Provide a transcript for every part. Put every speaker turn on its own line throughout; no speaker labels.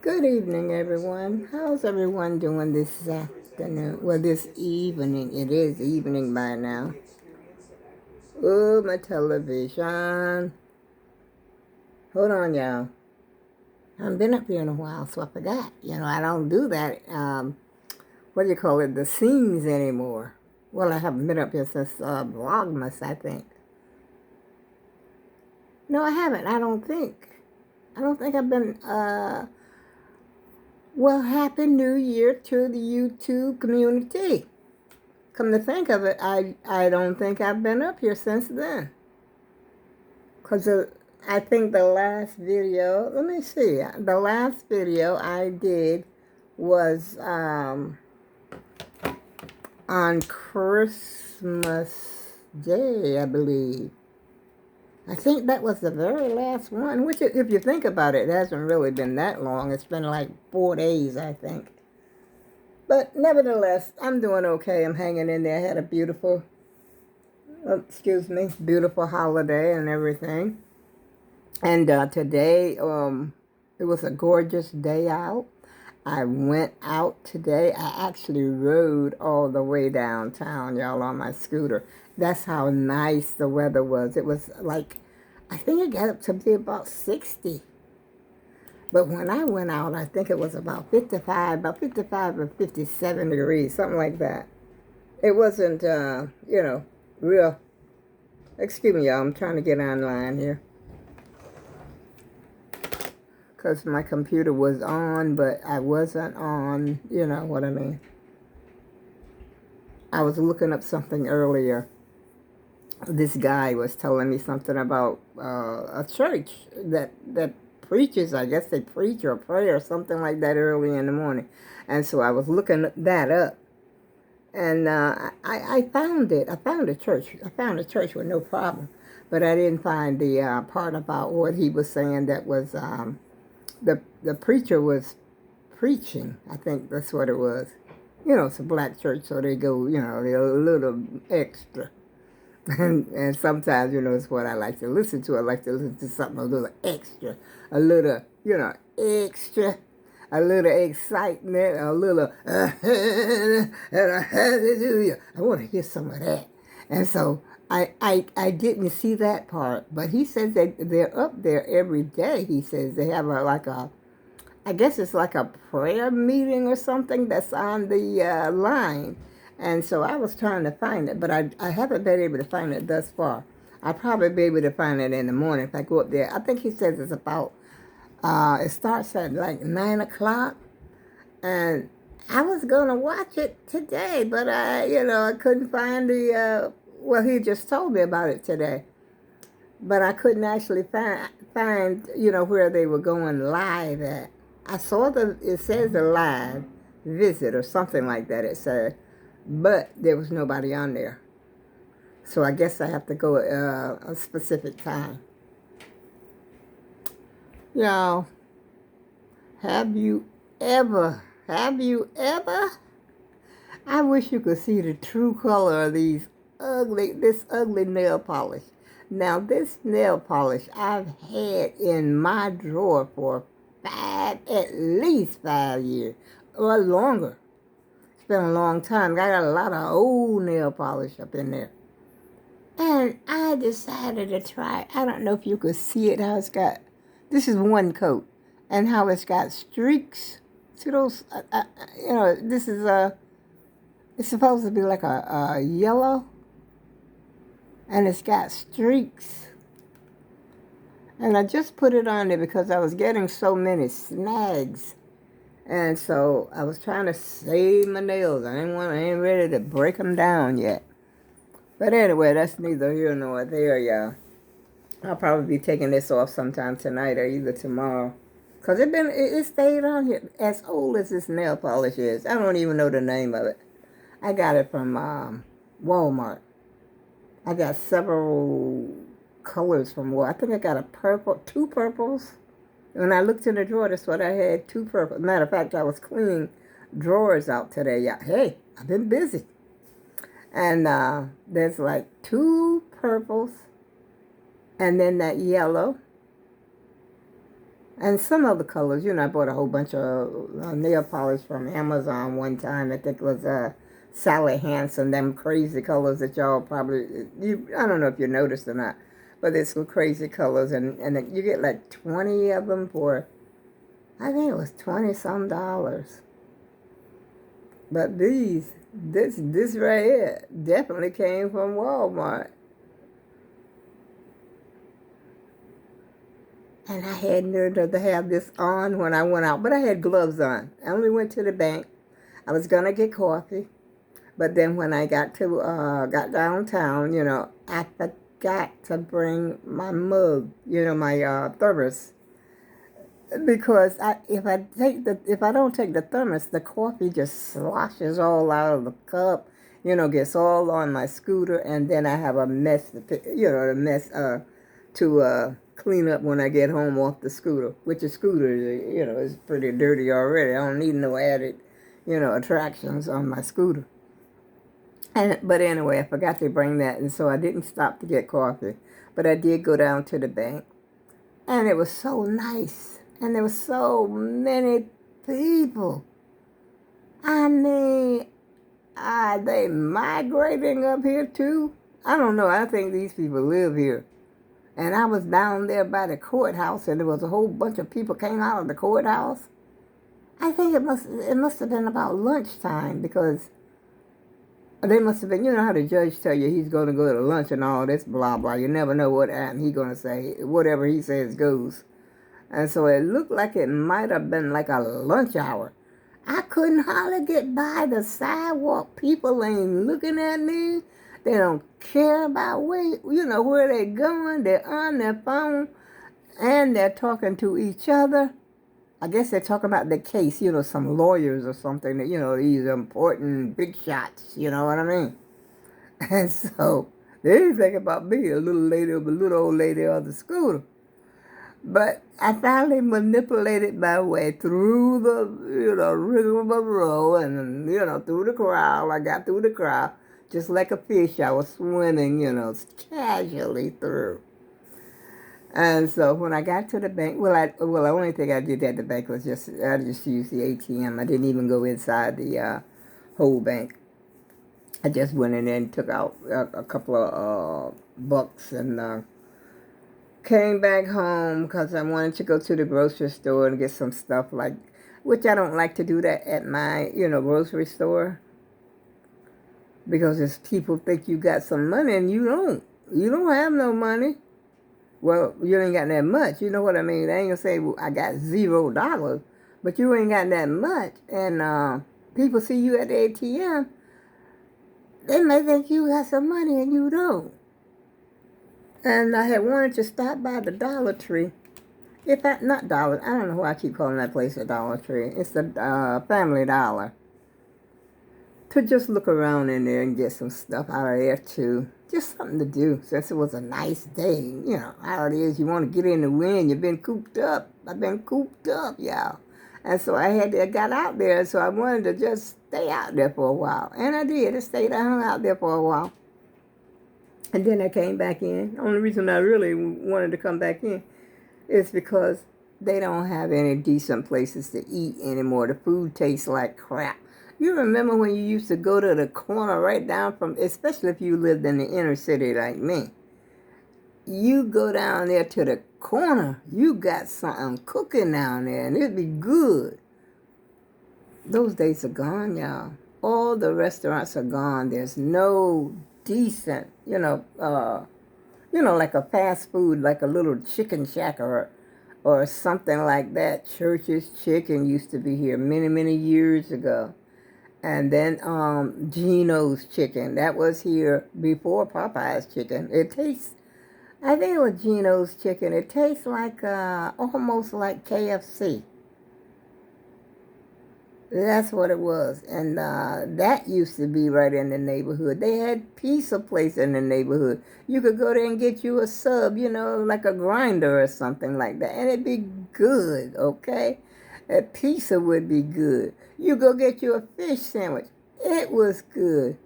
Good evening, everyone. How's everyone doing this afternoon? Well, this evening. It is evening by now. Oh, my television. Hold on, y'all. I haven't been up here in a while, so I forgot. I don't do that. What do you call it? The scenes anymore. Well, I haven't been up here since Vlogmas, I think. No, I haven't. I don't think. I don't think I've been. Well, Happy New Year to the YouTube community. Come to think of it, I don't think I've been up here since then. Because I think the last video, let me see, the last video I did was on Christmas Day, I believe. I think that was the very last one, which if you think about it, it hasn't really been that long. It's been like 4 days, I think. But nevertheless, I'm doing okay. I'm hanging in there. I had a beautiful beautiful holiday and everything. And today, it was a gorgeous day out. I went out today. I actually rode all the way downtown, y'all, on my scooter. That's how nice the weather was. It was like, I think it got up to be about 60. But when I went out, I think it was about 55 or 57 degrees, something like that. It wasn't, real. Excuse me, y'all. I'm trying to get online here. Because my computer was on, but I wasn't on. You know what I mean. I was looking up something earlier. This guy was telling me something about a church that preaches. I guess they preach or pray or something like that early in the morning. And so I was looking that up. And I found it. I found a church. I found a church with no problem. But I didn't find the part about what he was saying that was the preacher was preaching. I think that's what it was. It's a black church, so they go, they're a little extra. And sometimes, it's what I like to listen to. I like to listen to something a little extra, a little, extra, a little excitement, a little, and a hallelujah. I want to hear some of that. And so I didn't see that part, but he says that they're up there every day. He says they have I guess it's like a prayer meeting or something that's on the line. And so I was trying to find it, but I haven't been able to find it thus far. I'll probably be able to find it in the morning if I go up there. I think he says it's about, it starts at like 9 o'clock. And I was going to watch it today, but I couldn't find well, he just told me about it today. But I couldn't actually find where they were going live at. I saw it says a live visit or something like that, it said. But there was nobody on there. So I guess I have to go a specific time. Y'all, have you ever, I wish you could see the true color of this ugly nail polish. Now, this nail polish I've had in my drawer for at least 5 years or longer. It's been a long time. I got a lot of old nail polish up in there. And I decided to try. I don't know if you could see it, how it's got, this is one coat, and how it's got streaks. See those, this is it's supposed to be like a yellow, and it's got streaks. And I just put it on there because I was getting so many snags. And so I was trying to save my nails. I ain't ready to break them down yet. But anyway, that's neither here nor there, y'all. I'll probably be taking this off sometime tonight or either tomorrow. Because it stayed on here as old as this nail polish is. I don't even know the name of it. I got it from Walmart. I got several colors from Walmart. I think I got a purple, 2 purples. When I looked in the drawer, that's what I had, 2 purples. Matter of fact, I was cleaning drawers out today. Yeah, hey, I've been busy. And there's like 2 purples and then that yellow. And some other colors, I bought a whole bunch of nail polish from Amazon one time. I think it was Sally Hansen, them crazy colors that y'all probably, I don't know if you noticed or not, but it's some crazy colors. And you get like 20 of them for, I think it was 20 some dollars. But this right here definitely came from Walmart. And I had nerve to have this on when I went out, but I had gloves on. I only went to the bank. I was gonna get coffee, but then when I got downtown, I forgot to bring my mug, my thermos, because if I don't take the thermos, the coffee just sloshes all out of the cup, gets all on my scooter, and then I have a mess, to clean up when I get home off the scooter, which the scooter, is pretty dirty already. I don't need no added, attractions on my scooter. But anyway, I forgot to bring that, and so I didn't stop to get coffee. But I did go down to the bank, and it was so nice, and there were so many people. I mean, are they migrating up here too? I don't know. I think these people live here. And I was down there by the courthouse, and there was a whole bunch of people came out of the courthouse. I think it must have been about lunchtime, because they must have been, how the judge tell you he's going to go to lunch and all this blah blah. You never know what he's going to say. Whatever he says goes. And so it looked like it might have been like a lunch hour. I couldn't hardly get by the sidewalk. People ain't looking at me. They don't care about where they're going. They're on their phone, and they're talking to each other. I guess they're talking about the case, some lawyers or something, that, these important big shots, you know what I mean? And so they didn't think about me, a little old lady on the scooter. But I finally manipulated my way through the rigmarole and, through the crowd. I got through the crowd. Just like a fish, I was swimming, casually through. And so when I got to the bank, the only thing I did at the bank was I just used the ATM. I didn't even go inside the whole bank. I just went in there and took out a couple of bucks and came back home because I wanted to go to the grocery store and get some stuff which I don't like to do that at my, grocery store. Because if people think you got some money and you don't. You don't have no money. Well, you ain't got that much. You know what I mean? I ain't gonna say I got $0, but you ain't got that much. And people see you at the ATM, they may think you got some money and you don't. And I had wanted to stop by the Dollar Tree. Not Dollar, I don't know why I keep calling that place a Dollar Tree. It's the Family Dollar. To just look around in there and get some stuff out of there too. Just something to do since it was a nice day. How it is, you want to get in the wind. You've been cooped up. I've been cooped up, y'all. And so I got out there, so I wanted to just stay out there for a while. And I did. I stayed out there for a while. And then I came back in. The only reason I really wanted to come back in is because they don't have any decent places to eat anymore. The food tastes like crap. You remember when you used to go to the corner right down from, especially if you lived in the inner city like me, you go down there to the corner, you got something cooking down there, and it'd be good. Those days are gone, y'all. All the restaurants are gone. There's no decent, like a fast food, like a little chicken shack or something like that. Church's Chicken used to be here many, many years ago. And then Geno's Chicken. That was here before Popeye's Chicken. I think it was Geno's Chicken. It tastes like, almost like KFC. That's what it was. And that used to be right in the neighborhood. They had pizza place in the neighborhood. You could go there and get you a sub, like a grinder or something like that. And it'd be good, okay? A pizza would be good. You go get you a fish sandwich. It was good.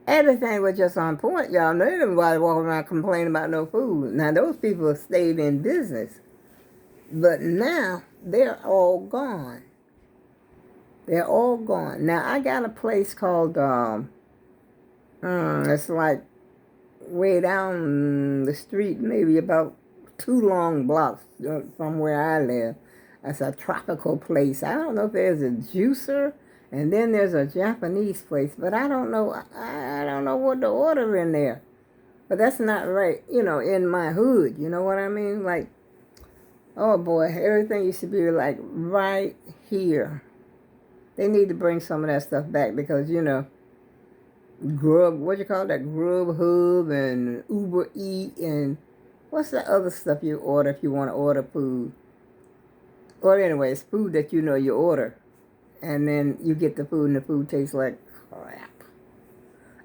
Everything was just on point, y'all. Nobody walking around complaining about no food. Now, those people stayed in business. But now they're all gone. They're all gone. Now I got a place called it's like way down the street, maybe about 2 long blocks from where I live. It's a tropical place. I don't know if there's a juicer, and then there's a Japanese place, but I don't know. I don't know what to order in there. But that's not right, in my hood. You know what I mean? Like, oh boy, everything used to be like right here. They need to bring some of that stuff back because, Grub, what you call that? Grubhub and Uber Eat and what's the other stuff you order if you want to order food? Or anyway, it's food that you order. And then you get the food and the food tastes like crap.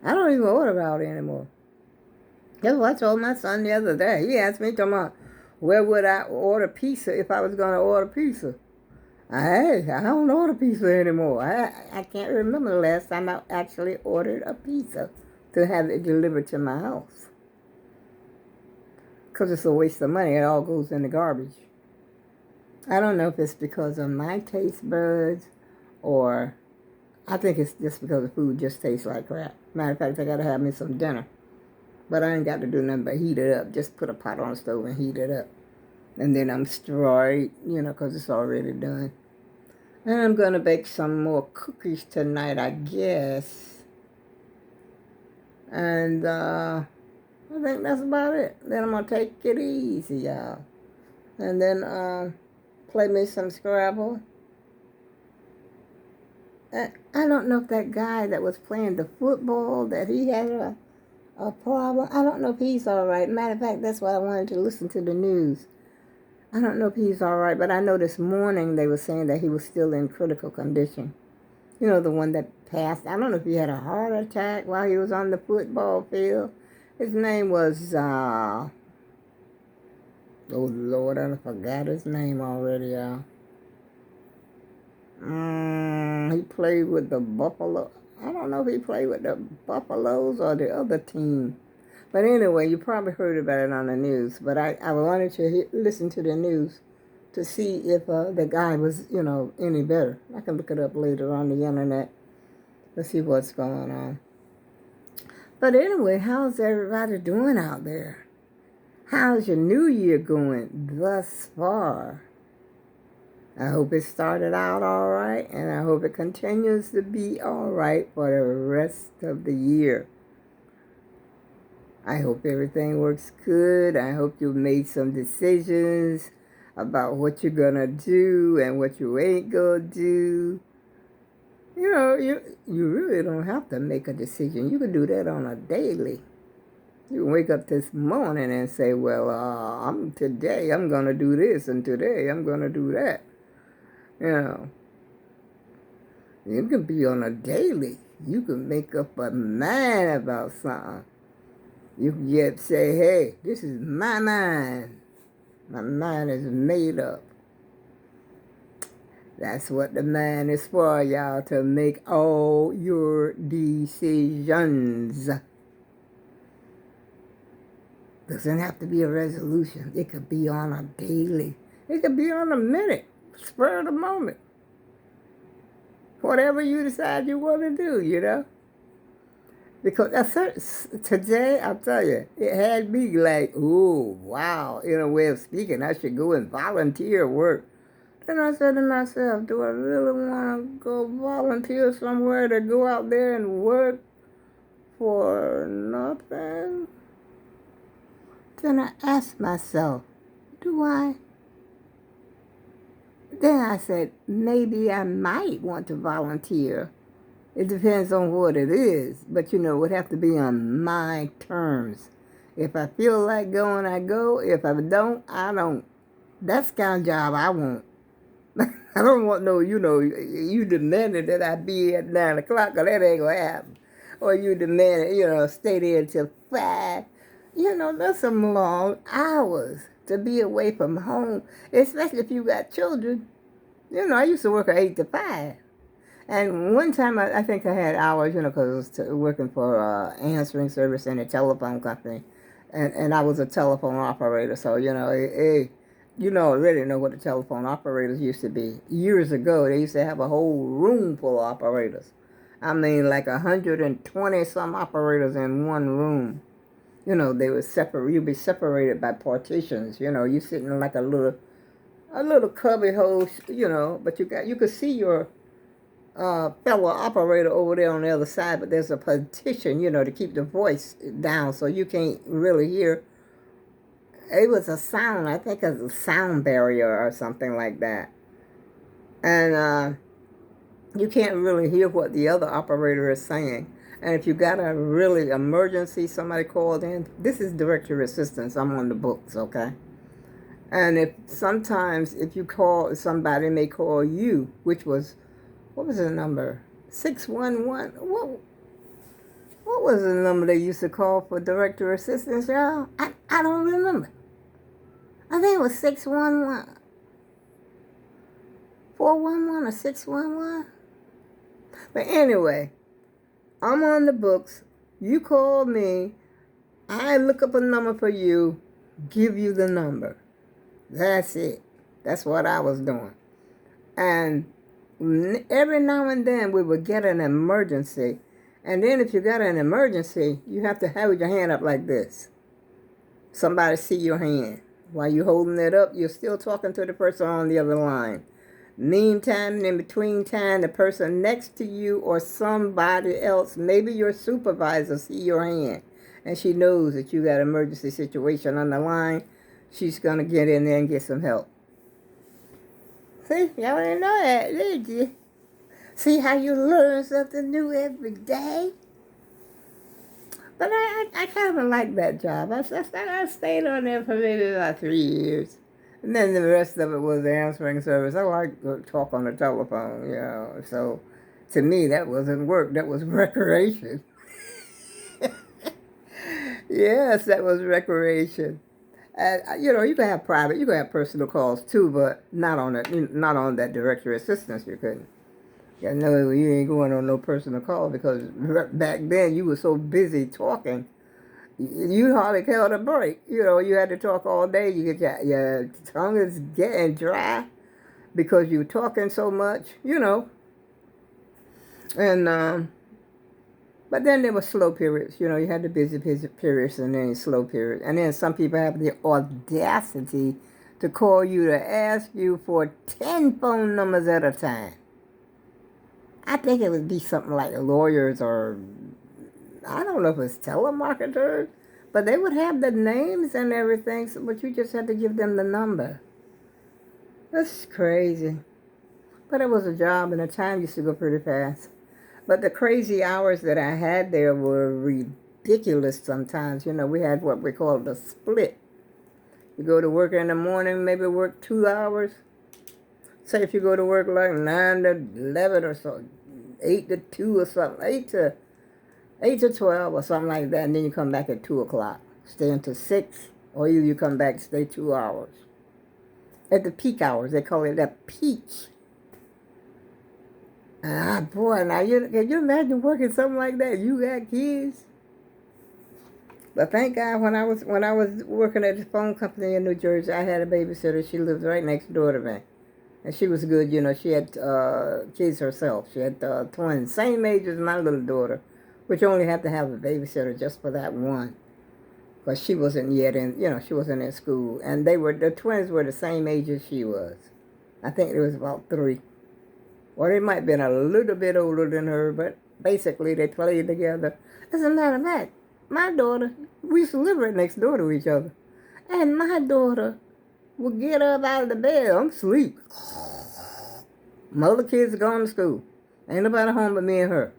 I don't even order out anymore. That's what I told my son the other day. He asked me, talking about, where would I order pizza if I was going to order pizza? I don't order pizza anymore. I can't remember the last time I actually ordered a pizza to have it delivered to my house. Because it's a waste of money. It all goes in the garbage. I don't know if it's because of my taste buds or I think it's just because the food just tastes like crap. Matter of fact, I got to have me some dinner. But I ain't got to do nothing but heat it up. Just put a pot on the stove and heat it up. And then I'm straight, because it's already done. And I'm going to bake some more cookies tonight, I guess. And I think that's about it. Then I'm going to take it easy, y'all. And then play me some Scrabble. I don't know if that guy that was playing the football, that he had a problem. I don't know if he's all right. Matter of fact, that's why I wanted to listen to the news. I don't know if he's all right, but I know this morning they were saying that he was still in critical condition. The one that passed. I don't know if he had a heart attack while he was on the football field. His name was, oh Lord, I forgot his name already, y'all. He played with the Buffalo. I don't know if he played with the Buffaloes or the other team. But anyway, you probably heard about it on the news. But I wanted to listen to the news to see if the guy was, any better. I can look it up later on the internet to see what's going on. But anyway, how's everybody doing out there? How's your new year going thus far? I hope it started out all right, and I hope it continues to be all right for the rest of the year. I hope everything works good. I hope you've made some decisions about what you're going to do and what you ain't going to do. You really don't have to make a decision. You can do that on a daily. You can wake up this morning and say, well, today I'm going to do this, and today I'm going to do that. You can be on a daily. You can make up a mind about something. You can say, hey, this is my mind. My mind is made up. That's what the mind is for, y'all, to make all your decisions. Doesn't have to be a resolution. It could be on a daily. It could be on a minute, spur of the moment. Whatever you decide you want to do, Because today, I'll tell you, it had me like, ooh, wow, in a way of speaking, I should go and volunteer work. Then I said to myself, do I really want to go volunteer somewhere to go out there and work for nothing? Then I asked myself, do I? Then I said, maybe I might want to volunteer. It depends on what it is, but it would have to be on my terms. If I feel like going, I go. If I don't, I don't. That's the kind of job I want. I don't want you demanded that I be at 9 o'clock, or that ain't going to happen. Or you demanded, stay there until 5. That's some long hours to be away from home, especially if you got children. I used to work at 8 to 5. And one time, I think I had hours, because I was working for answering service in a telephone company. And I was a telephone operator. So, hey, You know, already know what the telephone operators used to be. Years ago, they used to have a whole room full of operators. I mean, like 120 some operators in one room. You know, they would separate. You'd be separated by partitions. You know, you sitting in like a little cubby hole. You know, but you could see your fellow operator over there on the other side. But there's a partition. You know, to keep the voice down, so you can't really hear. It was a sound. I think it's a sound barrier or something like that. And you can't really hear what the other operator is saying. And if you got a really emergency, somebody called in, this is directory assistance. I'm on the books, okay? And if sometimes if you call, somebody may call you, which was, what was the number? 611. What was the number they used to call for directory assistance, y'all? I don't remember. I think it was 611. 411 or 611. But anyway, I'm on the books. You call me. I look up a number for you, give you the number. That's it. That's what I was doing. And every now and then we would get an emergency. And then if you got an emergency, you have to hold your hand up like this. Somebody see your hand. While you're holding it up, you're still talking to the person on the other line. Meantime, and in between time, the person next to you or somebody else, maybe your supervisor, see your hand. And she knows that you got an emergency situation on the line. She's going to get in there and get some help. See, y'all didn't know that, did you? See how you learn something new every day? But I kind of like that job. I stayed on there for maybe about 3 years. And then the rest of it was the answering service. I like to talk on the telephone, you know. So to me, that wasn't work. That was recreation. Yes, that was recreation. You know, you can have private, you can have personal calls too, but not on that directory assistance. You couldn't. Yeah, no, you ain't going on no personal call because back then you were so busy talking, you hardly held a break. You know, you had to talk all day. You get your tongue is getting dry because you're talking so much. You know, and but then there were slow periods. You know, you had the busy periods and then slow periods. And then some people have the audacity to call you to ask you for 10 phone numbers at a time. I think it would be something like lawyers or, I don't know if it's telemarketers, but they would have the names and everything, but you just had to give them the number. That's crazy. But it was a job and the time used to go pretty fast. But the crazy hours that I had there were ridiculous sometimes. You know, we had what we called the split. You go to work in the morning, maybe work 2 hours. Say if you go to work like 9 to 11 or so, 8 to 2 or something, 8 to 12 or something like that, and then you come back at 2 o'clock. Stay until 6, or you come back, stay 2 hours. At the peak hours, they call it the peak. Boy, now can you imagine working something like that? You got kids. But thank God, when I was working at the phone company in New Jersey, I had a babysitter. She lived right next door to me, and she was good. You know, she had kids herself. She had twins, same age as my little daughter, which only had to have a babysitter just for that one, because she wasn't yet in. You know, she wasn't in school, and the twins were the same age as she was. I think it was about 3. Or they might have been a little bit older than her, but basically they played together. As a matter of fact, my daughter, we used to live right next door to each other. And my daughter would get up out of the bed, I'm asleep. My other kids are gone to school. Ain't nobody home but me and her.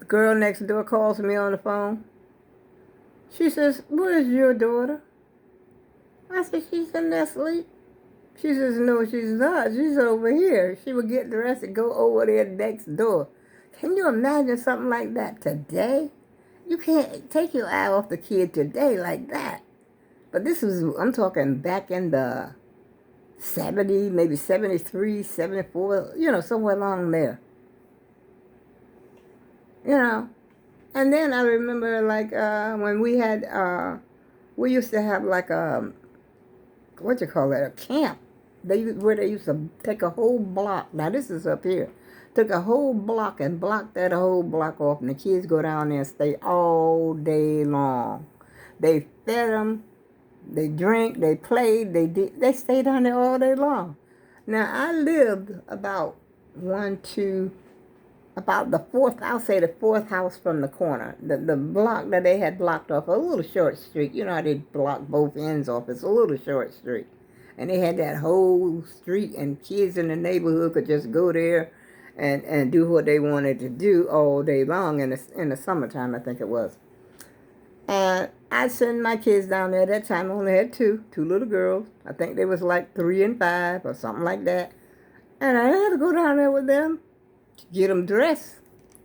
The girl next door calls me on the phone. She says, "Where's your daughter?" I said, "She's in there asleep." She says, "No, she's not. She's over here." She would get dressed and go over there next door. Can you imagine something like that today? You can't take your eye off the kid today like that. But I'm talking back in the 70s, maybe 73, 74, you know, somewhere along there. You know. And then I remember, like, when we used to have, like, what you call that, a camp. Where they used to take a whole block. Now this is up here. Took a whole block and blocked that whole block off, and the kids go down there and stay all day long. They fed them, they drank, they played, they stayed down there all day long. Now I lived about about the fourth, I'll say the fourth house from the corner. The block that they had blocked off, a little short street. You know how they block both ends off. It's a little short street. And they had that whole street, and kids in the neighborhood could just go there and do what they wanted to do all day long in the summertime, I think it was. And I sent my kids down there. At that time I only had two little girls. I think they was like 3 and 5 or something like that. And I had to go down there with them, get them dressed.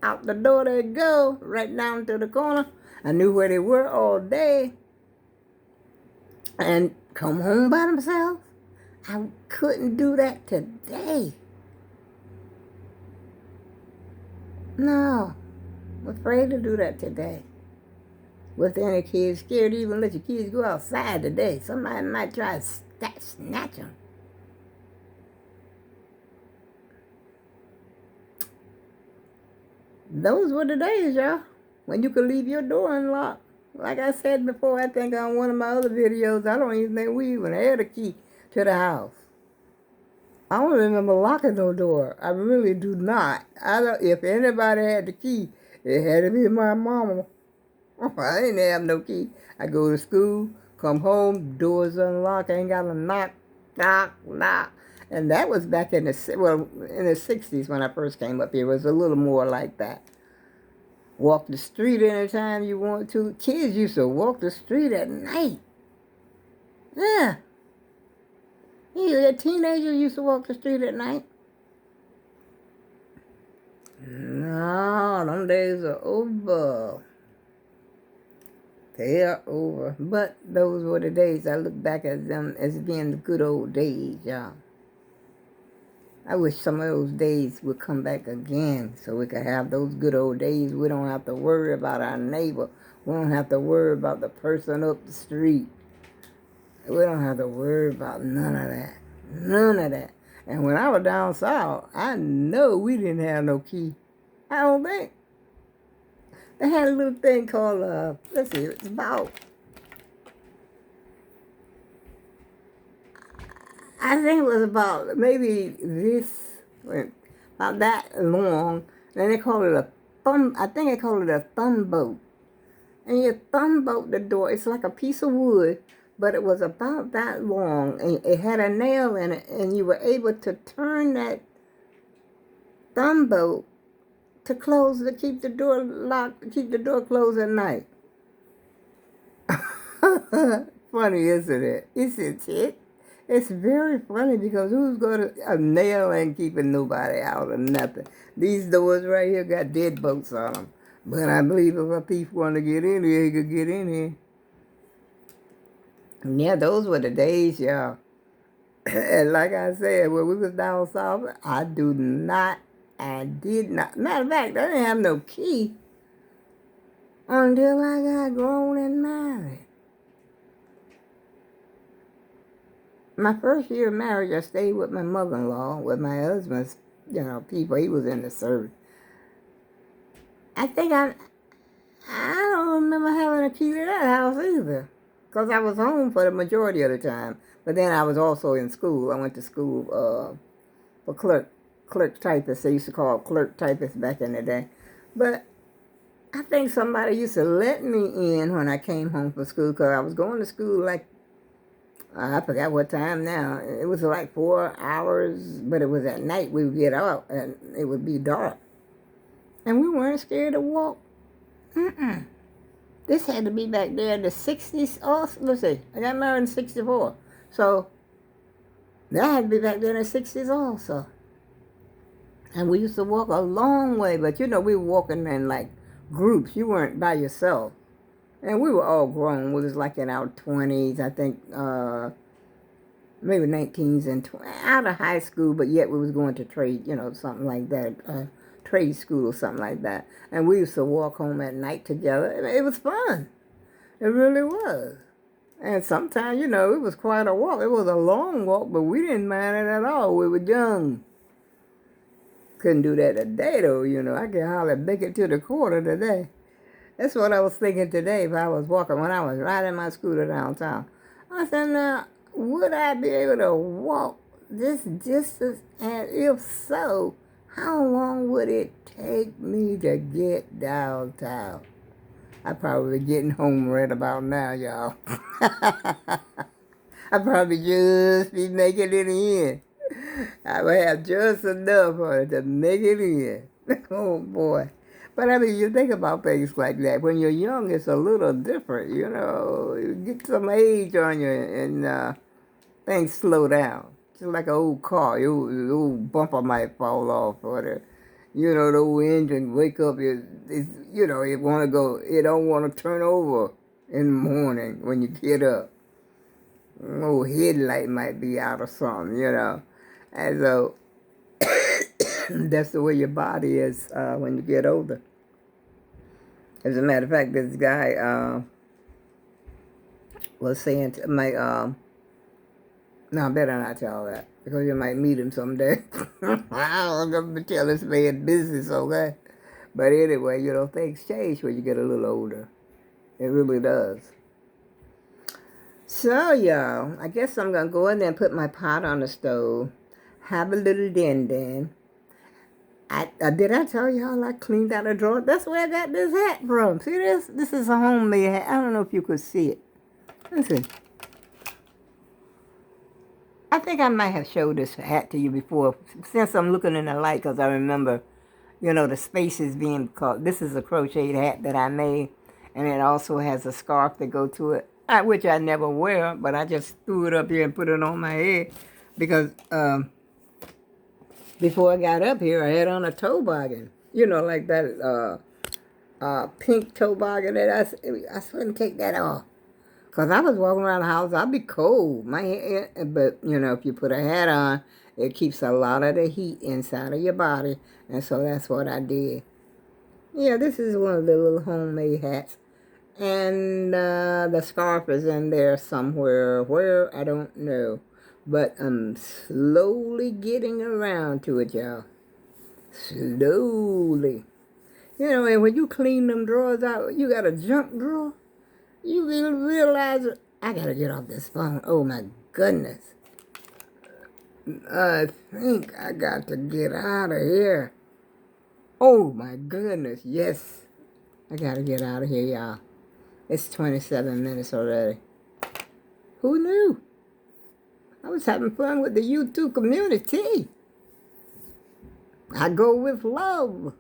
Out the door they go, right down to the corner. I knew where they were all day. And come home by themselves. I couldn't do that today. No, I'm afraid to do that today. With any kids, scared to even let your kids go outside today. Somebody might try to snatch them. Those were the days, y'all, when you could leave your door unlocked. Like I said before, I think on one of my other videos, I don't even think we even had a key to the house. I don't remember locking no door. I really do not. If anybody had the key, it had to be my mama. I didn't have no key. I go to school, come home, doors unlocked, I ain't got to knock. And that was back in the 60s when I first came up here. It was a little more like that. Walk the street anytime you want to. Kids used to walk the street at night. Yeah. The teenagers used to walk the street at night. No, them days are over. They are over. But those were the days. I look back at them as being the good old days, y'all. I wish some of those days would come back again so we could have those good old days. We don't have to worry about our neighbor. We don't have to worry about the person up the street. We don't have to worry about none of that. None of that. And when I was down south, I know we didn't have no key. I don't think. They had a little thing called, let's see, it's about, I think it was about maybe about that long. Then they call it a thumb, I think they call it a thumb boat. And you thumb boat the door. It's like a piece of wood, but it was about that long. And it had a nail in it, and you were able to turn that thumb boat to keep the door locked, keep the door closed at night. Funny, isn't it? Isn't it? It's very funny because who's going to, a nail ain't keeping nobody out or nothing. These doors right here got deadbolts on them. But I believe if a thief wanted to get in here, he could get in here. Yeah, those were the days, y'all. And like I said, when we was down south, I did not. Matter of fact, I didn't have no key until I got grown and married. My first year of marriage, I stayed with my mother-in-law, with my husband's, people. He was in the service. I don't remember having a key to that house either, because I was home for the majority of the time. But then I was also in school. I went to school for clerk typist. They used to call clerk typist back in the day. But I think somebody used to let me in when I came home from school, because I was going to school like, I forgot what time now. It was like 4 hours, but it was at night. We would get out and it would be dark. And we weren't scared to walk. This had to be back there in the 60s. Oh, let's see. I got married in 64. So that had to be back there in the 60s also. And we used to walk a long way, but we were walking in like groups. You weren't by yourself. And we were all grown. We was like in our 20s, I think, maybe 19s and out of high school, but yet we was going to trade, something like that, trade school or something like that. And we used to walk home at night together. It was fun. It really was. And sometimes, it was quite a walk. It was a long walk, but we didn't mind it at all. We were young. Couldn't do that today, though, I could hardly make it to the quarter today. That's what I was thinking today if I was walking when I was riding my scooter downtown. I said, now, would I be able to walk this distance? And if so, how long would it take me to get downtown? I'd probably be getting home right about now, y'all. I'd probably just be making it in. I would have just enough to make it in. Oh, boy. But I mean, you think about things like that. When you're young, it's a little different, You get some age on you and things slow down. Just like an old car. Your old bumper might fall off or the old engine wake up. It want to go, it don't want to turn over in the morning when you get up. An old headlight might be out or something. And so that's the way your body is when you get older. As a matter of fact, this guy was saying to my, no, I better not tell that because you might meet him someday. I'm going to tell this man business, okay? But anyway, things change when you get a little older. It really does. So, y'all, I guess I'm going to go in there and put my pot on the stove, have a little din-din. Did I tell y'all I cleaned out a drawer? That's where I got this hat from. See this? This is a homemade hat. I don't know if you could see it. Listen. I think I might have showed this hat to you before, since I'm looking in the light, because I remember, the spaces being called. This is a crocheted hat that I made, and it also has a scarf that go to it, which I never wear, but I just threw it up here and put it on my head, because before I got up here, I had on a toboggan, like that pink toboggan that I couldn't take that off. Because I was walking around the house, I'd be cold. But, if you put a hat on, it keeps a lot of the heat inside of your body. And so that's what I did. Yeah, this is one of the little homemade hats. And the scarf is in there somewhere. Where, I don't know. But I'm slowly getting around to it, y'all. Slowly. And when you clean them drawers out, you got a junk drawer. You will realize, I gotta get off this phone. Oh my goodness. I think I got to get out of here. Oh my goodness, yes. I gotta get out of here, y'all. It's 27 minutes already. Who knew? I was having fun with the YouTube community. I go with love.